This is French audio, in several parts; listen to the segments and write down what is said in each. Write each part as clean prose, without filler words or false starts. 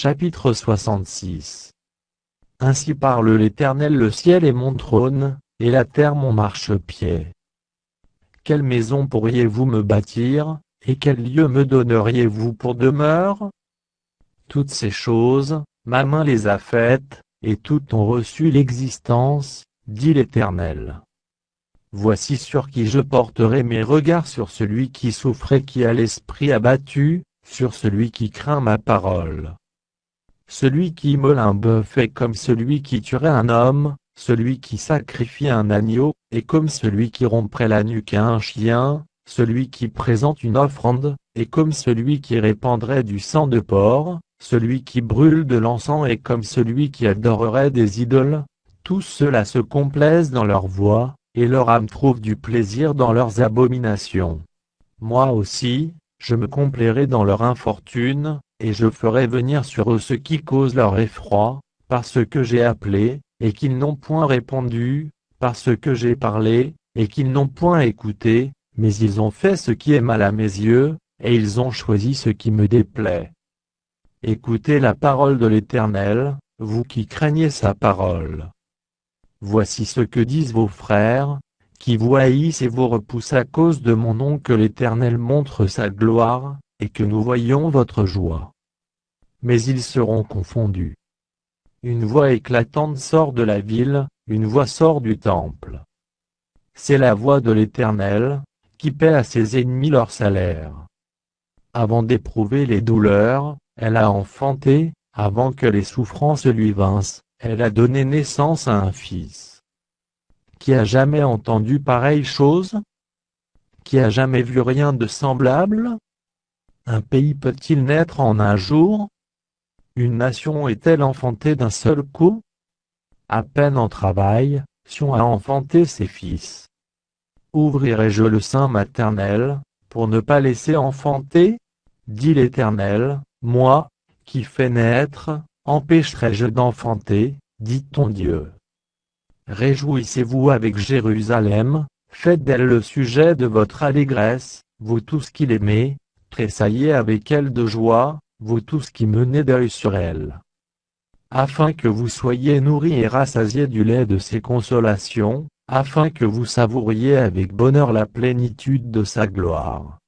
Chapitre 66. Ainsi parle l'Éternel: le ciel est mon trône, et la terre mon marchepied. Quelle maison pourriez-vous me bâtir, et quel lieu me donneriez-vous pour demeure? Toutes ces choses, ma main les a faites, et toutes ont reçu l'existence, dit l'Éternel. Voici sur qui je porterai mes regards: sur celui qui souffre et qui a l'esprit abattu, sur celui qui craint ma parole. Celui qui immole un bœuf est comme celui qui tuerait un homme, celui qui sacrifie un agneau est comme celui qui romprait la nuque à un chien, celui qui présente une offrande est comme celui qui répandrait du sang de porc, celui qui brûle de l'encens est comme celui qui adorerait des idoles. Tous ceux-là se complaisent dans leur voie, et leur âme trouve du plaisir dans leurs abominations. Moi aussi, je me complairai dans leur infortune, et je ferai venir sur eux ce qui cause leur effroi, parce que j'ai appelé, et qu'ils n'ont point répondu, parce que j'ai parlé, et qu'ils n'ont point écouté, mais ils ont fait ce qui est mal à mes yeux, et ils ont choisi ce qui me déplaît. Écoutez la parole de l'Éternel, vous qui craignez sa parole. Voici ce que disent vos frères, qui vous haïssent et vous repoussent à cause de mon nom, que l'Éternel montre sa gloire, et que nous voyons votre joie. Mais ils seront confondus. Une voix éclatante sort de la ville, une voix sort du temple. C'est la voix de l'Éternel, qui paie à ses ennemis leur salaire. Avant d'éprouver les douleurs, elle a enfanté, avant que les souffrances lui vinssent, elle a donné naissance à un fils. Qui a jamais entendu pareille chose? Qui a jamais vu rien de semblable? Un pays peut-il naître en un jour? Une nation est-elle enfantée d'un seul coup? À peine en travail, Sion a enfanté ses fils. Ouvrirai-je le sein maternel, pour ne pas laisser enfanter? Dit l'Éternel, moi, qui fais naître, empêcherai-je d'enfanter, dit ton Dieu. Réjouissez-vous avec Jérusalem, faites d'elle le sujet de votre allégresse, vous tous qui l'aimez, tressaillez avec elle de joie, vous tous qui menez deuil sur elle. Afin que vous soyez nourris et rassasiés du lait de ses consolations, afin que vous savouriez avec bonheur la plénitude de sa gloire.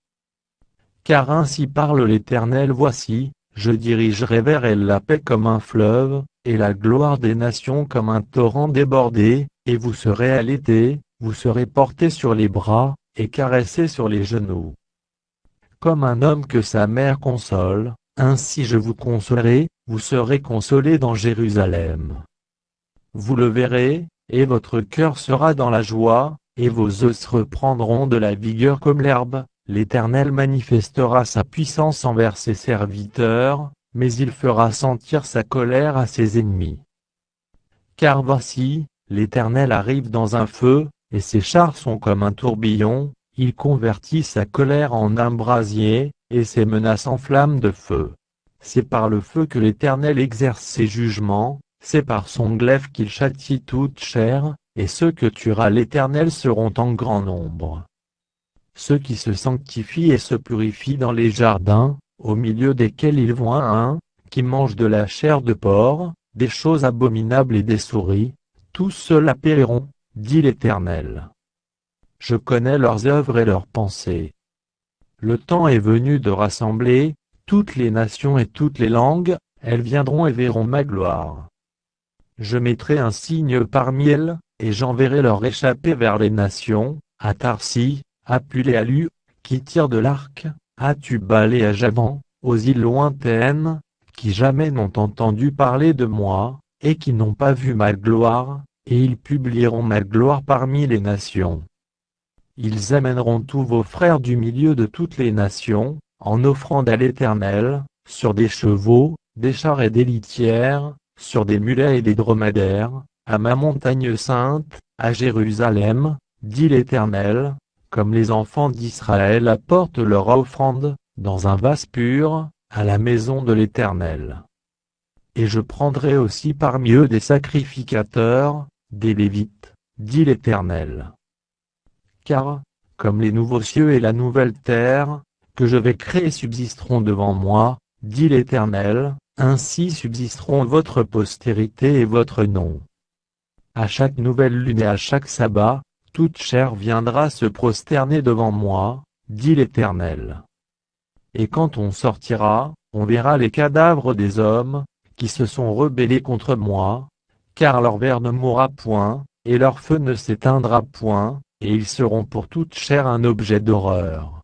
Car ainsi parle l'Éternel: voici, je dirigerai vers elle la paix comme un fleuve, et la gloire des nations comme un torrent débordé, et vous serez allaités, vous serez portés sur les bras, et caressés sur les genoux. Comme un homme que sa mère console, ainsi je vous consolerai, vous serez consolés dans Jérusalem. Vous le verrez, et votre cœur sera dans la joie, et vos os reprendront de la vigueur comme l'herbe. L'Éternel manifestera sa puissance envers ses serviteurs, mais il fera sentir sa colère à ses ennemis. Car voici, l'Éternel arrive dans un feu, et ses chars sont comme un tourbillon, il convertit sa colère en un brasier, et ses menaces en flammes de feu. C'est par le feu que l'Éternel exerce ses jugements, c'est par son glaive qu'il châtie toute chair, et ceux que tuera l'Éternel seront en grand nombre. Ceux qui se sanctifient et se purifient dans les jardins, au milieu desquels il voit un, qui mange de la chair de porc, des choses abominables et des souris, tous ceux-là périront, dit l'Éternel. Je connais leurs œuvres et leurs pensées. Le temps est venu de rassembler toutes les nations et toutes les langues, elles viendront et verront ma gloire. Je mettrai un signe parmi elles, et j'enverrai leur échappée vers les nations, à Tarsis, à Pul et à Lu, qui tirent de l'arc, à Tubal et à Javan, aux îles lointaines, qui jamais n'ont entendu parler de moi, et qui n'ont pas vu ma gloire, et ils publieront ma gloire parmi les nations. Ils amèneront tous vos frères du milieu de toutes les nations, en offrande à l'Éternel, sur des chevaux, des chars et des litières, sur des mulets et des dromadaires, à ma montagne sainte, à Jérusalem, dit l'Éternel, comme les enfants d'Israël apportent leur offrande, dans un vase pur, à la maison de l'Éternel. Et je prendrai aussi parmi eux des sacrificateurs, des Lévites, dit l'Éternel. Car, comme les nouveaux cieux et la nouvelle terre, que je vais créer subsisteront devant moi, dit l'Éternel, Ainsi subsisteront votre postérité et votre nom. À chaque nouvelle lune et à chaque sabbat, toute chair viendra se prosterner devant moi, dit l'Éternel. Et quand on sortira, on verra les cadavres des hommes, qui se sont rebellés contre moi, car leur ver ne mourra point, et leur feu ne s'éteindra point, et ils seront pour toute chair un objet d'horreur.